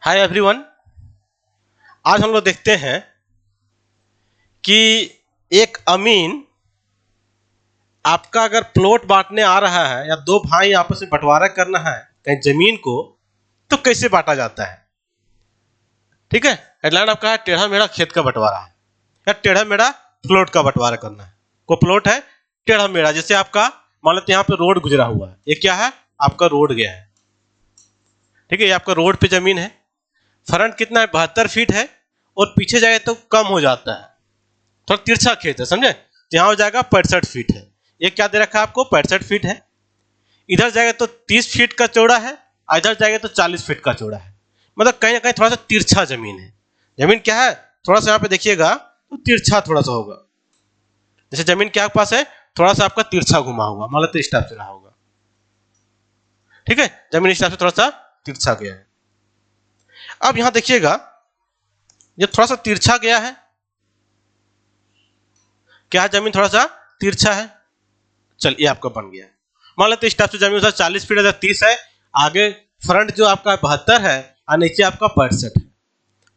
Hi everyone. आज हम लोग देखते हैं कि एक अमीन आपका अगर प्लॉट बांटने आ रहा है या दो भाई आपस में बंटवारा करना है कहीं जमीन को, तो कैसे बांटा जाता है। ठीक है, हेडलाइन आपका है टेढ़ा मेढ़ा खेत का बंटवारा है या टेढ़ा मेढ़ा प्लॉट का बंटवारा करना है। को प्लॉट है टेढ़ा मेढ़ा, जैसे आपका मान लेते यहाँ पे रोड गुजरा हुआ है, ये क्या है आपका रोड गया है। ठीक है, ये आपका रोड पे जमीन है, फ्रंट कितना है 72 फीट है और पीछे जाए तो कम हो जाता है, थोड़ा तिरछा खेत है, समझे। तो यहाँ हो जाएगा 65 फीट है। ये क्या दे रखा है आपको 65 फीट है। इधर जाएगा तो 30 फीट का चौड़ा है, इधर जाएगा तो 40 फीट का चौड़ा है, मतलब कहीं ना कहीं थोड़ा सा तिरछा जमीन है। जमीन क्या है थोड़ा सा यहाँ पे देखिएगा तो तिरछा थोड़ा सा होगा, जैसे जमीन क्या आपके पास है थोड़ा सा आपका तिरछा घुमा हुआ, मान लेते इस टाइप से रहा होगा। ठीक है, जमीन इस टाइप से थोड़ा सा तिरछा गया है। अब यहां देखिएगा ये थोड़ा सा तिरछा गया है, क्या है जमीन थोड़ा सा तिरछा है। चलिए आपका बन गया है, मान लेते इस टाइप से जमीन 40 फीट है, 30 है, आगे फ्रंट जो आपका 72 है और नीचे आपका 65 है।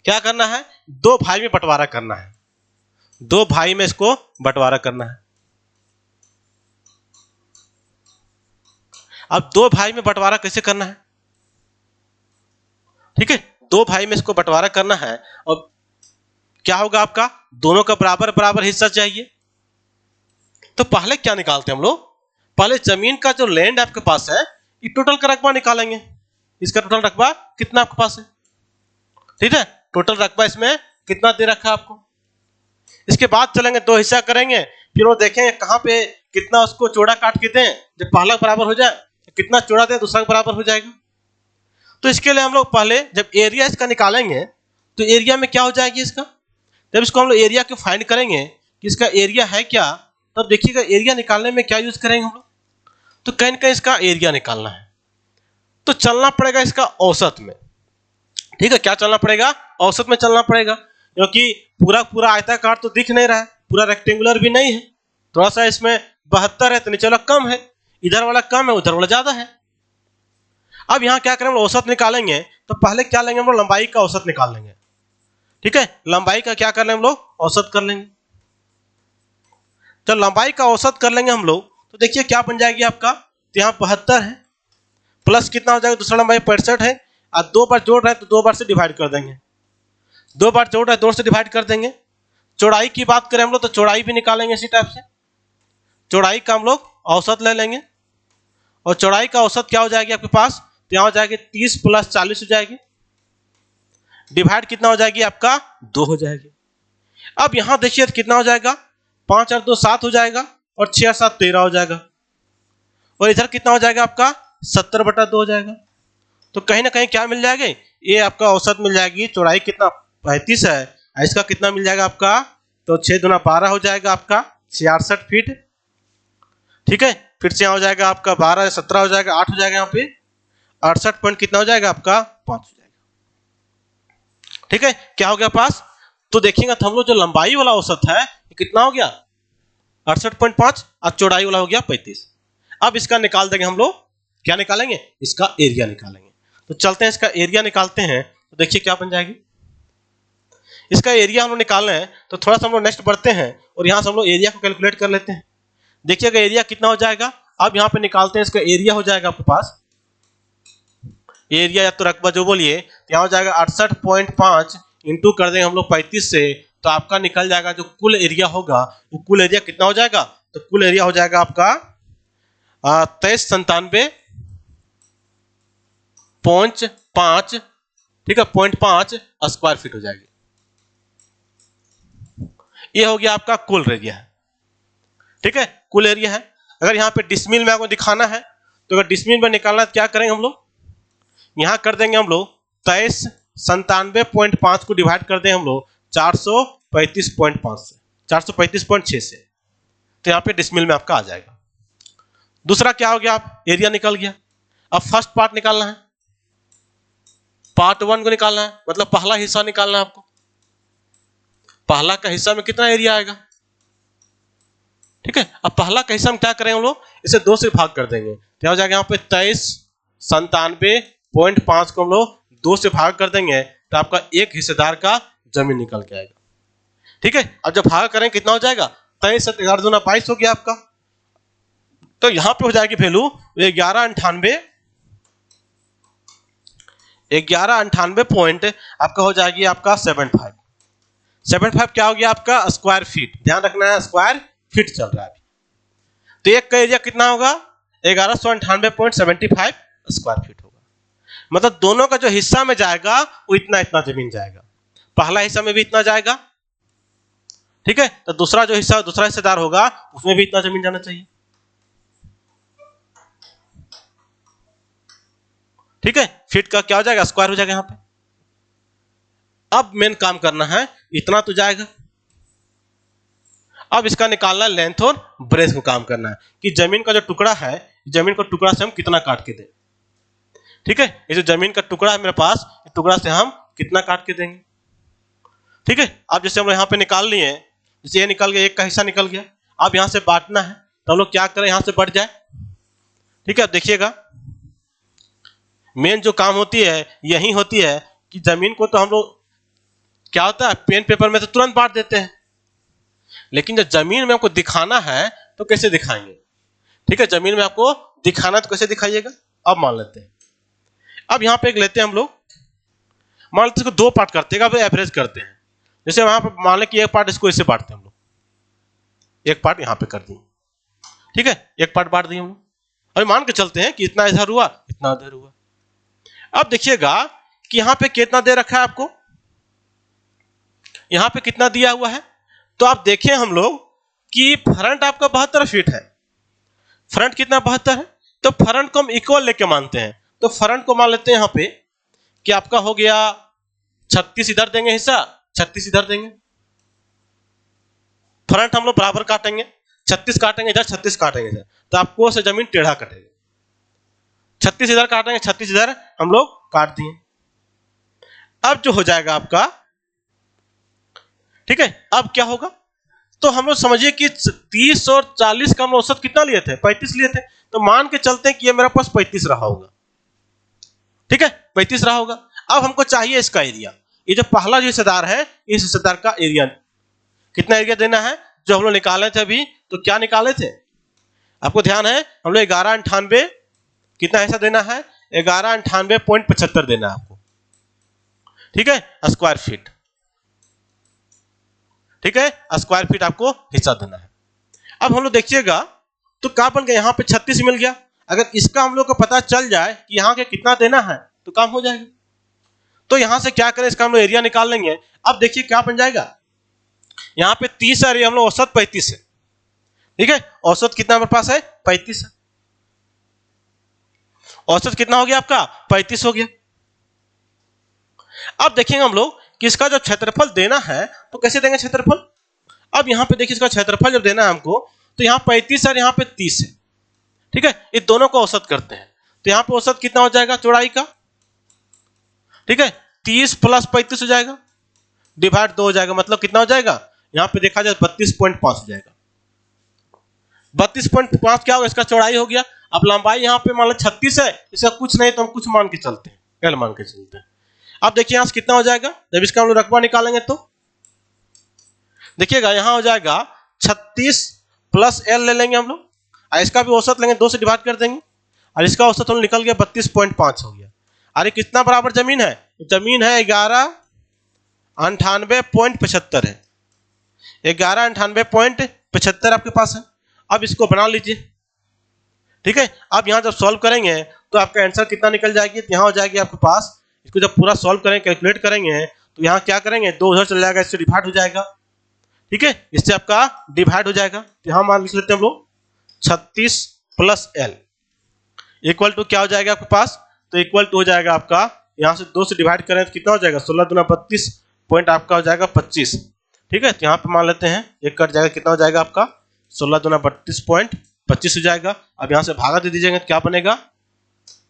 क्या करना है, दो भाई में बंटवारा करना है, दो भाई में इसको बंटवारा करना है। अब दो भाई में बंटवारा कैसे करना है, ठीक है, दो भाई में इसको बंटवारा करना है। और क्या होगा आपका दोनों का बराबर बराबर हिस्सा चाहिए। तो पहले क्या निकालते हैं हम लोग, पहले जमीन का जो लैंड आपके पास है ये टोटल का रकबा निकालेंगे। इसका टोटल रकबा कितना आपके पास है, ठीक है, टोटल रकबा इसमें कितना दे रखा है आपको। इसके बाद चलेंगे दो हिस्सा करेंगे, फिर वो देखेंगे कहां पे कितना उसको चौड़ा काट के दें, जब पहला बराबर हो जाए तो कितना चौड़ा दें दूसरा बराबर हो जाएगा। तो इसके लिए हम लोग पहले जब एरिया इसका निकालेंगे तो एरिया में क्या हो जाएगी इसका, जब इसको हम लोग एरिया को फाइंड करेंगे कि इसका एरिया है क्या, तब देखिएगा एरिया निकालने में क्या यूज करेंगे हम लोग, तो कहीं ना कहीं इसका एरिया निकालना है तो चलना पड़ेगा इसका औसत में। ठीक है, क्या चलना पड़ेगा, औसत में चलना पड़ेगा, क्योंकि पूरा पूरा आयताकार तो दिख नहीं रहा है, पूरा रेक्टेंगुलर भी नहीं है, थोड़ा सा इसमें 72 है तो नीचे वाला कम है, इधर वाला कम है उधर वाला ज्यादा है। अब यहाँ क्या करें हम औसत निकालेंगे, तो पहले क्या लेंगे हम लोग लंबाई का औसत निकाल लेंगे। ठीक है, लंबाई का क्या कर लेंगे हम लोग औसत कर लेंगे। जब लंबाई का औसत कर लेंगे हम लोग तो देखिए क्या बन जाएगी आपका, तो यहाँ 72 है प्लस कितना हो जाएगा दूसरा लंबाई 65 है, और दो बार जोड़ रहे हैं तो दो बार से डिवाइड कर देंगे, दो बार जोड़ रहे हैं दो से डिवाइड कर देंगे। चौड़ाई की बात करें हम लोग तो चौड़ाई भी निकालेंगे इसी टाइप से, चौड़ाई का हम लोग औसत ले लेंगे और चौड़ाई का औसत क्या हो जाएगी आपके पास, तो यहाँ हो जाएगी 30 + 40 हो जाएगी, डिवाइड कितना हो जाएगी आपका 2 हो जाएगी। अब यहां देखिए कितना हो जाएगा 5 और 2 7 हो जाएगा और 6 और 7 13 हो जाएगा, और इधर कितना हो जाएगा आपका 70/2 हो जाएगा। तो कहीं ना कहीं क्या मिल जाएगा, ये आपका औसत मिल जाएगी। चौड़ाई कितना 35 है, इसका कितना मिल जाएगा आपका, तो 6 दूना 12 हो जाएगा आपका 66 फीट। ठीक है, फिर से यहाँ हो जाएगा आपका 12 17 हो जाएगा 8 हो जाएगा, यहाँ पे 68 पॉइंट कितना हो जाएगा आपका 5 हो जाएगा। ठीक है, क्या हो गया पास, तो देखिएगा तो हम लोग जो लंबाई वाला औसत है ये कितना हो गया 68.5 और चौड़ाई वाला हो गया 35। अब इसका निकाल देंगे हम लोग, क्या निकालेंगे इसका एरिया निकालेंगे। तो चलते हैं इसका एरिया निकालते हैं, तो देखिए क्या बन जाएगी। इसका एरिया हम लोग निकालना है तो थोड़ा सा हम लोग नेक्स्ट बढ़ते हैं और यहाँ से हम लोग एरिया को कैलकुलेट कर लेते हैं। देखिएगा एरिया कितना हो जाएगा, अब यहाँ पे निकालते हैं, इसका एरिया हो जाएगा आपके पास, एरिया या तो रकबा जो बोलिए, तो यहाँ हो जाएगा 68.5 इंटू कर देंगे हम लोग 35 से, तो आपका निकल जाएगा जो कुल एरिया होगा वो कुल एरिया कितना हो जाएगा, तो कुल एरिया हो जाएगा आपका 2397.5, ठीक है 0.5 स्क्वायर फीट हो जाएगी। ये हो गया आपका कुल एरिया है। ठीक है, कुल एरिया है। अगर यहाँ पे डिसमिल में आपको दिखाना है तो अगर डिसमिल में निकालना है तो क्या करेंगे हम लोग, यहां कर देंगे हम लोग 2397.5 को डिवाइड कर देंगे हम लोग 435.5 से 435.6 से, तो यहाँ पे डिसमिल में आपका आ जाएगा। दूसरा क्या हो गया, आप एरिया निकल गया। अब फर्स्ट पार्ट निकालना है, पार्ट 1 को निकालना है, मतलब पहला हिस्सा निकालना है आपको। पहला का हिस्सा में कितना एरिया आएगा, ठीक है। अब पहला का हिस्सा में क्या करेंगे हम लोग, इसे 2 से भाग कर देंगे, तो हो जाएगा यहाँ पे 2397.5 को हम लोग 2 से भाग कर देंगे तो आपका एक हिस्सेदार का जमीन निकल के आएगा। ठीक है, अब जब भाग करें कितना हो जाएगा, 23 × 11 × 22 हो गया आपका। तो यहां पे हो जाएगी वैल्यू 1198 पॉइंट आपका हो जाएगी आपका 75 क्या हो गया आपका स्क्वायर फीट। ध्यान रखना है स्क्वायर फीट चल रहा है अभी। तो एक का एरिया कितना होगा 1198.75 स्क्वायर फीट होगा। मतलब दोनों का जो हिस्सा में जाएगा वो इतना जमीन जाएगा। पहला हिस्सा में भी इतना जाएगा, ठीक है, तो दूसरा जो हिस्सा दूसरा हिस्सेदार होगा उसमें भी इतना जमीन जाना चाहिए। ठीक है, फीट का क्या हो जाएगा स्क्वायर हो जाएगा यहां पे। अब मेन काम करना है, इतना तो जाएगा, अब इसका निकालना लेंथ और ब्रेथ को काम करना है कि जमीन का जो टुकड़ा है, जमीन का टुकड़ा से हम कितना काट के दें। ठीक है, ये जो जमीन का टुकड़ा है मेरे पास, टुकड़ा से हम कितना काट के देंगे। ठीक है, अब जैसे हम यहाँ पे निकाल लिए, जैसे ये निकल गया, एक का हिस्सा निकल गया, अब यहाँ से बांटना है तो हम लोग क्या करें, यहाँ से बढ़ जाए। ठीक है, अब देखिएगा मेन जो काम होती है यही होती है कि जमीन को तो हम लोग क्या होता है पेन पेपर में तो तुरंत बांट देते हैं, लेकिन जब जमीन में आपको दिखाना है तो कैसे दिखाएंगे। ठीक है, जमीन में आपको दिखाना तो कैसे दिखाइएगा। अब मान लेते हैं, अब यहाँ पे एक लेते हैं हम लोग, मान लेते हैं इसको 2 पार्ट करते हैं, अब एवरेज करते हैं। जैसे वहां पर मान लें कि एक पार्ट इसको इससे बांटते हैं हम लोग, एक पार्ट यहाँ पे कर दिए। ठीक है, एक पार्ट बांट दिए हम लोग, अभी मान के चलते हैं कि इतना इधर हुआ इतना उधर हुआ। अब देखिएगा कि यहाँ पे कितना दे रखा है आपको, यहाँ पे कितना दिया हुआ है। तो आप देखें हम लोग कि फ्रंट आपका 72 फीट है, फ्रंट कितना 72 है, तो फ्रंट को हम इक्वल लेके मानते हैं। तो फ्रंट को मान लेते हैं यहाँ पे कि आपका हो गया 36 इधर देंगे हिस्सा, 36 इधर देंगे। फ्रंट हम लोग बराबर काटेंगे, 36 काटेंगे इधर, 36 काटेंगे इधर, तो आपको से जमीन टेढ़ा कटेगा। 36 इधर काटेंगे, 36 इधर हम लोग काट दिए। अब जो हो जाएगा आपका, ठीक है, अब क्या होगा, तो हम लोग समझिए कि 30 और 40 का हम औसत कितना लिए थे 35 लिए थे, तो मान के चलते हैं कि ये मेरे पास 35 रहा होगा। ठीक है, 35 रहा होगा। अब हमको चाहिए इसका एरिया, ये जो पहला जो हिस्सेदार है इस हिस्सेदार का एरिया कितना एरिया देना है, जो हम लोग निकाले थे अभी। तो क्या निकाले थे आपको ध्यान है, हम लोग 1198 कितना हिस्सा देना है 1198.75 देना है आपको। ठीक है, स्क्वायर फीट। ठीक है, स्क्वायर फीट आपको हिस्सा देना है। अब हम लोग देखिएगा तो क्या बन गया, यहाँ पे 36 मिल गया। अगर इसका हम लोग को पता चल जाए कि यहाँ के कितना देना है तो काम हो जाएगा। तो यहां से क्या करें, इसका हम लोग एरिया निकाल लेंगे। अब देखिए क्या बन जाएगा, यहाँ पे 30 है, हम लोग औसत 35 है। ठीक है, औसत कितना हमारे पास है 35 है, औसत कितना हो गया आपका 35 हो गया। अब देखेंगे हम लोग कि इसका जो क्षेत्रफल देना है तो कैसे देंगे क्षेत्रफल। अब यहाँ पे देखिए इसका क्षेत्रफल जब देना है हमको, तो यहाँ 35 है, यहाँ पे 30 है। ठीक है, ये दोनों को औसत करते हैं, तो यहाँ पे औसत कितना हो जाएगा चौड़ाई का। ठीक है, 30 + 35 हो जाएगा, डिवाइड 2 हो जाएगा, मतलब कितना हो जाएगा, यहाँ पे देखा जाए 32.5 हो जाएगा। 32.5 क्या होगा, इसका चौड़ाई हो गया। अब लंबाई यहाँ पे मान लो 36 है, इसका कुछ नहीं तो हम कुछ मान के चलते हैं, एल मान के चलते हैं। अब देखिए यहाँ से कितना हो जाएगा, जब इसका हम लोग रकबा निकालेंगे तो देखिएगा यहाँ हो जाएगा 36 + L ले लेंगे हम लोग, और इसका भी औसत लेंगे, 2 से डिवाइड कर देंगे, और इसका औसत हम निकल गया 32.5 हो गया। अरे कितना बराबर जमीन है, जमीन है 1198.75 है, 1198.75 आपके पास है। अब इसको बना लीजिए। ठीक है, अब यहाँ जब सॉल्व करेंगे तो आपका आंसर कितना निकल जाएगी, यहाँ हो जाएगी आपके पास। इसको जब पूरा सॉल्व करेंगे कैलकुलेट करेंगे तो यहाँ क्या करेंगे, 2 उधर चल जाएगा, इससे डिवाइड हो जाएगा। ठीक है, इससे आपका डिवाइड हो जाएगा। तो यहाँ मान लिख लेते हैं हम लोग 36 + L इक्वल टू क्या हो जाएगा आपके पास, तो इक्वल टू हो जाएगा आपका, यहाँ से 2 से डिवाइड करें तो कितना हो जाएगा 16 दूना 32 पॉइंट आपका हो जाएगा 25। ठीक है, तो यहाँ पे मान लेते हैं एक कट जाएगा, कितना हो जाएगा आपका 16 दूना 32.25 हो जाएगा। अब यहाँ से भागा दे दीजिएगा तो क्या बनेगा।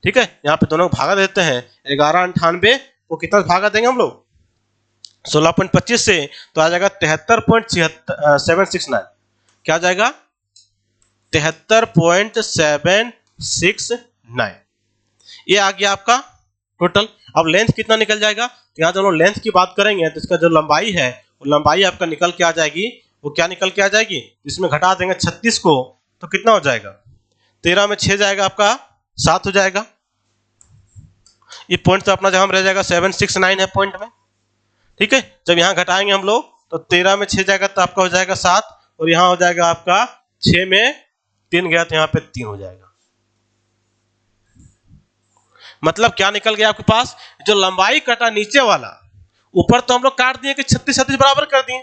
ठीक है, यहाँ पे दोनों को भागा देते हैं, 1198 को कितना भागा देंगे हम लोग 16.25 से, तो आ जाएगा 73.769। क्या आ जाएगा 73.769, ये आ गया आपका टोटल। अब लेंथ कितना निकल जाएगा, तो यहाँ जब हम लेंथ की बात करेंगे तो इसका जो लंबाई है वो लंबाई आपका निकल के आ जाएगी। वो क्या निकल के आ जाएगी, इसमें घटा देंगे 36 को तो कितना हो जाएगा, 13 में 6 जाएगा आपका 7 हो जाएगा। ये पॉइंट तो अपना जहाँ रह जाएगा 769 है पॉइंट में। ठीक है, जब यहाँ घटाएंगे हम लोग तो 13 में 6 जाएगा तो आपका हो जाएगा 7, और यहाँ हो जाएगा आपका 6 में 3 गया तो यहाँ पे 3 हो जाएगा। मतलब क्या निकल गया आपके पास, जो लंबाई कटा नीचे वाला, ऊपर तो हम लोग काट दिए कि 36 बराबर कर दिए,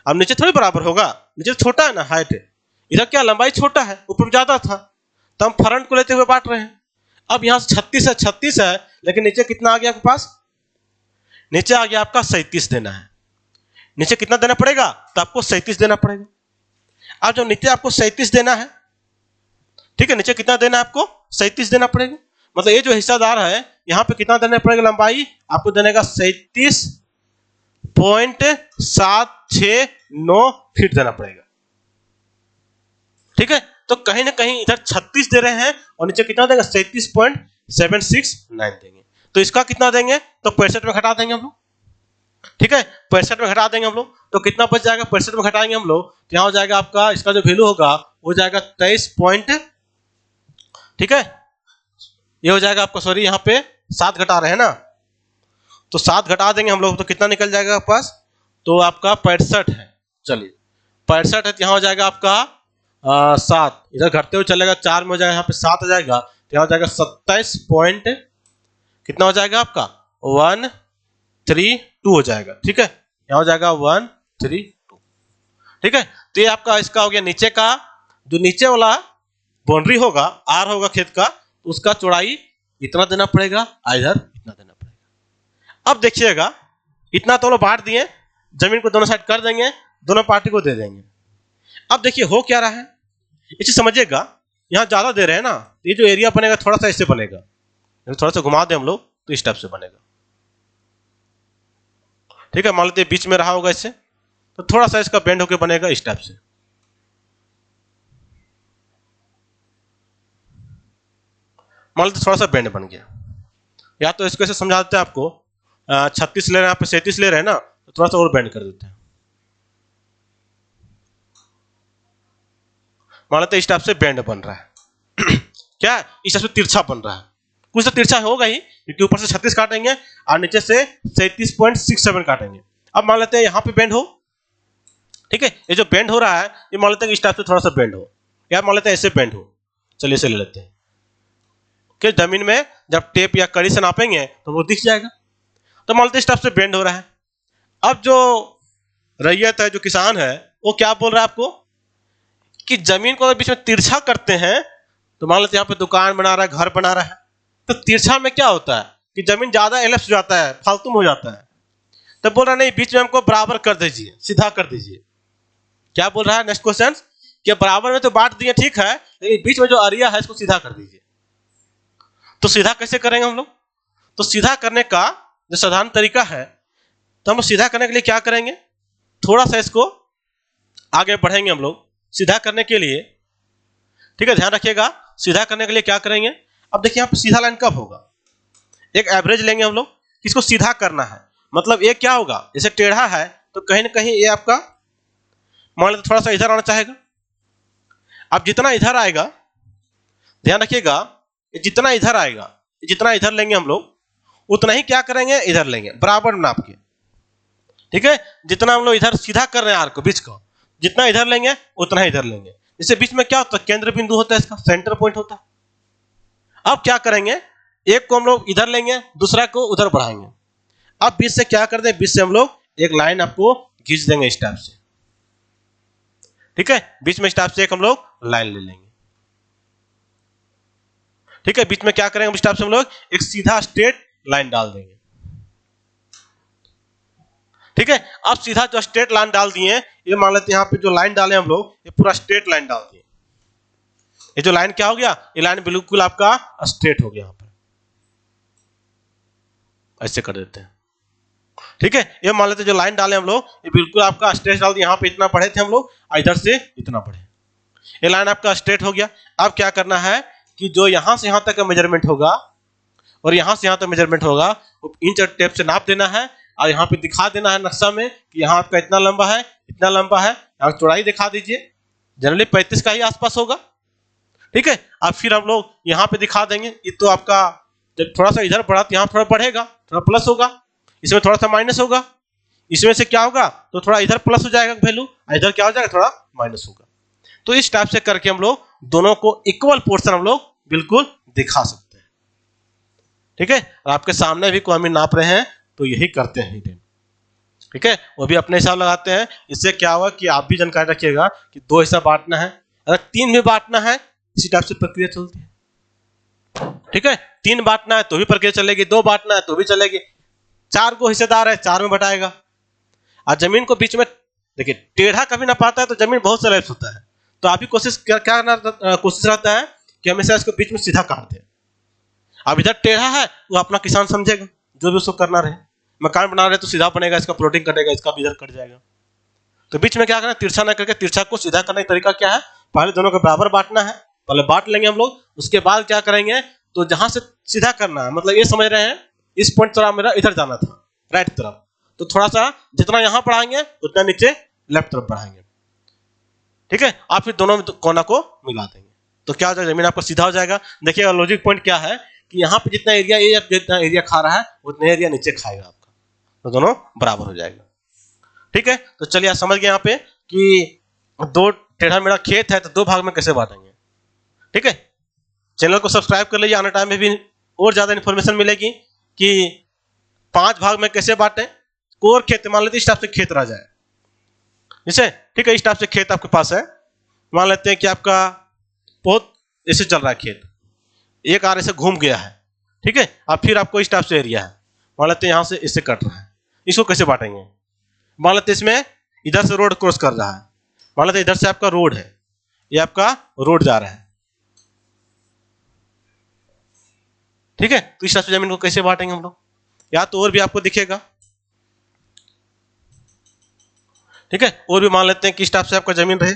अब नीचे थोड़ी बराबर होगा, नीचे छोटा है ना हाइट, इधर क्या लंबाई छोटा है ऊपर ज्यादा था, तो हम फ्रंट को लेते हुए बांट रहे हैं। अब यहाँ से 36 है लेकिन नीचे कितना आ गया आपके पास, नीचे आ गया आपका 37 देना है। नीचे कितना देना पड़ेगा, तो आपको 37 देना पड़ेगा। अब जब नीचे आपको 37 देना है, ठीक है, नीचे कितना देना है आपको 37 देना पड़ेगा। मतलब ये जो हिस्सादार है यहाँ पे कितना देना पड़ेगा, लंबाई आपको देनेगा 37.769 फीट देना पड़ेगा। ठीक है, तो कहीं ना कहीं इधर 36 दे रहे हैं और नीचे कितना देंगे 37.769 देंगे। तो इसका कितना देंगे, तो 65 में घटा देंगे हम लोग। ठीक है, 65 में घटा देंगे हम लोग तो कितना बच जाएगा, 65 में घटाएंगे हम लोग तो यहाँ हो जाएगा आपका, इसका जो वैल्यू होगा वो जाएगा 23 पॉइंट, ठीक है, ये हो जाएगा आपका, सॉरी यहाँ पे 7 घटा रहे हैं ना, तो 7 घटा देंगे हम लोग तो कितना निकल जाएगा आपके पास, तो आपका 65 है। चलिए 65 है तो यहाँ हो जाएगा आपका 7, इधर घटते हुए चलेगा 4 में हो जाएगा, यहाँ पे 7 आ जाएगा तो यहाँ हो जाएगा 27 पॉइंट कितना हो जाएगा आपका 132 हो जाएगा। ठीक है, यहाँ हो जाएगा 132। ठीक है, तो ये आपका इसका हो गया नीचे का, जो नीचे वाला बाउंड्री होगा आर होगा खेत का, तो उसका चौड़ाई इतना देना पड़ेगा, इधर इतना देना पड़ेगा। अब देखिएगा इतना तो लोग बांट दिए, जमीन को दोनों साइड कर देंगे, दोनों पार्टी को दे देंगे। अब देखिए हो क्या रहा है, ये चीज समझिएगा, यहाँ ज्यादा दे रहे हैं ना, ये जो एरिया बनेगा थोड़ा सा ऐसे बनेगा, थोड़ा सा घुमा दे हम लोग तो इस टाइप से बनेगा। ठीक है, मान लेते बीच में रहा होगा इससे, तो थोड़ा सा इसका बेंड होकर बनेगा इस टाइप से। मान लेते थोड़ा सा बेंड बन गया, या तो इसको ऐसे समझा देते हैं आपको, 36 ले रहे हैं, आप 37 ले रहे हैं ना, तो थोड़ा सा और बेंड कर देते हैं। मान लेते इस टाइप से बेंड बन रहा है क्या, इस टाइप से तिरछा बन रहा है, कुछ तो तिरछा होगा ही क्योंकि ऊपर से 36 काटेंगे और नीचे से 37.67 काटेंगे। अब मान लेते हैं यहाँ पे बेंड हो, ठीक है, ये जो बेंड हो रहा है ये मान लेते हैं इस टाइप से थोड़ा सा बेंड हो, या मान लेते हैं ऐसे बेंड हो। चलिए इसे ले लेते हैं कि जमीन में जब टेप या कड़ी से नापेंगे तो वो दिख जाएगा। तो मान लेते हैं इस टाइप से बेंड हो रहा है। अब जो रैयत है, जो किसान है, वो क्या बोल रहा है आपको कि जमीन को अगर बीच में तिरछा करते हैं, तो मान लेते हैं यहाँ पे दुकान बना रहा है, घर बना रहा है, तो तिरछा में क्या होता है कि जमीन ज्यादा एलिप्स हो जाता है, फालतू में हो जाता है, तो बोल रहा नहीं बीच में हमको बराबर कर दीजिए, सीधा कर दीजिए। क्या बोल रहा है नेक्स्ट क्वेश्चन, कि बराबर में तो बांट दिए ठीक है, लेकिन बीच में जो एरिया है इसको सीधा कर दीजिए। तो सीधा कैसे करेंगे हम लोग, तो सीधा करने का जो साधारण तरीका है, तो हम सीधा करने के लिए क्या करेंगे, थोड़ा सा इसको आगे बढ़ेंगे हम लोग सीधा करने के लिए। ठीक है, ध्यान रखिएगा, सीधा करने के लिए क्या करेंगे। अब देखिए यहाँ पे सीधा लाइन कब होगा, एक एवरेज लेंगे हम लोग, इसको सीधा करना है, मतलब ये क्या होगा, जैसे टेढ़ा है तो कहीं ना कहीं ये आपका मान लेते थोड़ा सा इधर आना चाहेगा। अब जितना इधर आएगा, ध्यान रखिएगा, जितना इधर आएगा, जितना इधर लेंगे हम लोग उतना ही क्या करेंगे, इधर लेंगे बराबर नाप के। ठीक है, जितना हम लोग इधर सीधा कर रहे हैं आर्क को बीच का, जितना इधर लेंगे उतना ही इधर लेंगे। जैसे बीच में क्या होता है, केंद्र बिंदु होता है, इसका सेंटर पॉइंट होता है। अब क्या करेंगे, एक को हम लोग इधर लेंगे, दूसरा को उधर बढ़ाएंगे। अब बीच से क्या कर दें, बीच से हम लोग एक लाइन आपको खींच देंगे इस टाइप से। ठीक है, बीच में इस टाइप से एक हम लोग लाइन ले लेंगे। ठीक है, बीच में क्या करेंगे, इस टाइप से हम लोग एक सीधा स्ट्रेट लाइन डाल देंगे। ठीक है, अब सीधा जो स्ट्रेट लाइन डाल दिए, ये मान लेते हैं यहाँ पे जो लाइन डाले हम लोग, ये पूरा स्ट्रेट लाइन डाल दिए। ये जो लाइन क्या हो गया, ये लाइन बिल्कुल आपका स्ट्रेट हो गया। यहाँ पर ऐसे कर देते हैं। ठीक है, ये मान लेते हैं जो लाइन डाले हम लोग, ये बिल्कुल आपका स्ट्रेट डाल दिया। यहाँ पे इतना बढ़े थे हम लोग, इधर से इतना बढ़े, ये लाइन आपका स्ट्रेट हो गया। अब क्या करना है कि जो यहां से यहां तक का मेजरमेंट होगा और यहाँ से यहाँ तक मेजरमेंट होगा, इंच और टेप से नाप देना है और यहाँ पे दिखा देना है नक्शा में कि यहाँ आपका इतना लंबा है, इतना लंबा है। यहाँ चौड़ाई दिखा दीजिए, जनरली 35 का ही आसपास होगा, ठीक है। अब फिर हम लोग यहाँ पे दिखा देंगे, ये तो आपका जब थोड़ा सा इधर बढ़ा तो यहाँ थोड़ा बढ़ेगा, थोड़ा प्लस होगा, इसमें थोड़ा सा माइनस होगा, इसमें से क्या होगा तो थोड़ा इधर प्लस हो जाएगा वैल्यू, इधर क्या हो जाएगा थोड़ा माइनस होगा। तो इस टाइप से करके हम लोग दोनों को इक्वल पोर्शन हम लोग बिल्कुल दिखा सकते हैं, ठीक है। और आपके सामने भी कोई हम नाप रहे हैं तो यही करते हैं, ठीक है, वो भी अपने हिसाब लगाते हैं। इससे क्या होगा कि आप भी जानकारी रखिएगा कि 2 हिस्सा बांटना है, अगर 3 भी बांटना है इसी टाइप से प्रक्रिया चलती है, ठीक है। 3 बांटना है तो भी प्रक्रिया चलेगी, 2 बांटना है तो भी चलेगी, 4 को हिस्सेदार है 4 में बटाएगा। और जमीन को बीच में देखिए टेढ़ा कभी ना पाता है तो जमीन बहुत सा लैप्स होता है, तो आप भी कोशिश रहता है कि हमेशा इसको बीच में सीधा काट दे। अब इधर टेढ़ा है वो अपना किसान समझेगा, जो भी उसको करना रहे, मकान बना रहे तो सीधा बनेगा, इसका प्लॉटिंग कटेगा, इसका भी इधर कट जाएगा। तो बीच में क्या करना, तिरछा ना करके तिरछा को सीधा करने का तरीका क्या है, पहले दोनों को बराबर बांटना है, पहले बांट लेंगे हम लोग, उसके बाद क्या करेंगे तो जहां से सीधा करना है, मतलब ये समझ रहे हैं इस पॉइंट तरफ मेरा इधर जाना था राइट तरफ, तो थोड़ा सा जितना यहां बढ़ाएंगे उतना नीचे लेफ्ट तरफ बढ़ाएंगे, ठीक है। आप फिर दोनों कोना को मिला देंगे तो क्या हो जाएगा, जमीन आपको सीधा हो जाएगा। देखिएगा लॉजिक पॉइंट क्या है कि यहाँ पे जितना एरिया खा रहा है उतना एरिया नीचे खाएगा आपका, तो दोनों बराबर हो जाएगा, ठीक है। तो चलिए आप समझ गए यहाँ पे कि 2 टेढ़ा मेढ़ा खेत है तो 2 भाग में कैसे बांटेंगे, ठीक है। चैनल को सब्सक्राइब कर लीजिए, आने टाइम में भी और ज्यादा इन्फॉर्मेशन मिलेगी कि 5 भाग में कैसे बांटें। कोर खेत मान लेते इस टाइप से खेत रह जाए, जैसे ठीक है, इस टाइप से खेत आपके पास है, मान लेते हैं कि आपका बहुत ऐसे चल रहा है खेत, एक आरे से घूम गया है, ठीक है। अब फिर आपको इस टाइप से एरिया है, मान लेते हैं यहाँ से इससे कट रहा है, इसको कैसे बांटेंगे, मान लेते हैं इसमें इधर से रोड क्रॉस कर रहा है, मान लेते हैं इधर से आपका रोड है, ये आपका रोड जा रहा है, ठीक है। तो इस टाइप से जमीन को कैसे बांटेंगे हम लोग, या तो और भी आपको दिखेगा, ठीक है। और भी मान लेते हैं कि इस टाइप से आपका जमीन रहे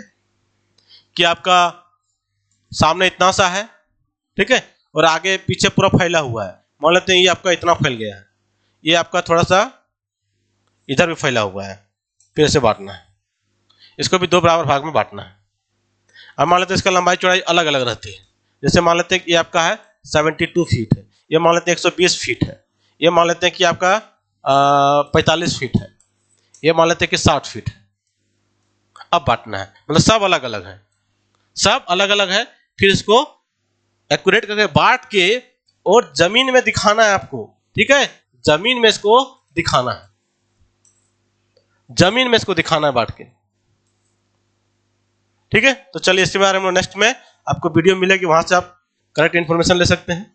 कि आपका सामने इतना सा है, ठीक है, और आगे पीछे पूरा फैला हुआ है, मान लेते हैं ये आपका इतना फैल गया है, ये आपका थोड़ा सा इधर भी फैला हुआ है, फिर ऐसे बांटना है, इसको भी 2 बराबर भाग में बांटना है। अब मान लेते हैं इसका लंबाई चौड़ाई अलग अलग रहती है, जैसे मान लेते हैं कि ये आपका है 72 फीट है, ये मान लेते हैं 120 फीट है, ये मान लेते हैं कि आपका 45 फीट है, ये मान लेते हैं कि 60 फीट है। अब बांटना है, मतलब सब अलग अलग है, सब अलग अलग है, फिर इसको एक्यूरेट करके बांट के और जमीन में दिखाना है आपको, ठीक है, जमीन में इसको दिखाना है, जमीन में इसको दिखाना है बांट के, ठीक है। तो चलिए इसके बारे में नेक्स्ट में आपको वीडियो मिलेगी, वहां से आप करेक्ट इन्फॉर्मेशन ले सकते हैं।